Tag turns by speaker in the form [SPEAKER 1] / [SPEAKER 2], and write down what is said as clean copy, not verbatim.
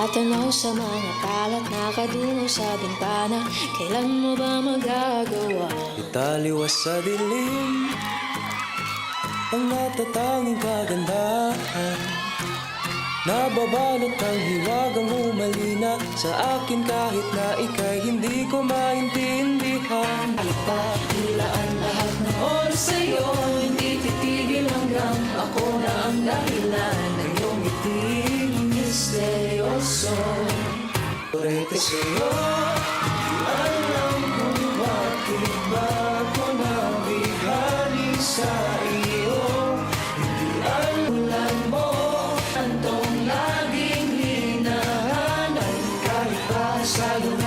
[SPEAKER 1] Tumatanaw sa mga kalat, nakadungaw sa bintana. Kailan mo ba magagawa?
[SPEAKER 2] Italiwas sa dilim ang natatanging kagandahan. Nababalot ang hiwagang umalina sa akin kahit na ika'y hindi ko maintindihan.
[SPEAKER 1] Ipahilaan lahat ng oras sa'yo, hindi titigil hanggang ako na ang dahilan ng iyong ngiting misteryoso.
[SPEAKER 2] Kurente sa'yo, di alam kung bakit ba ako nabighani sa iyo. Hindi alam mo
[SPEAKER 1] Antong laging hinahanap,
[SPEAKER 2] kahit pa sa'yo na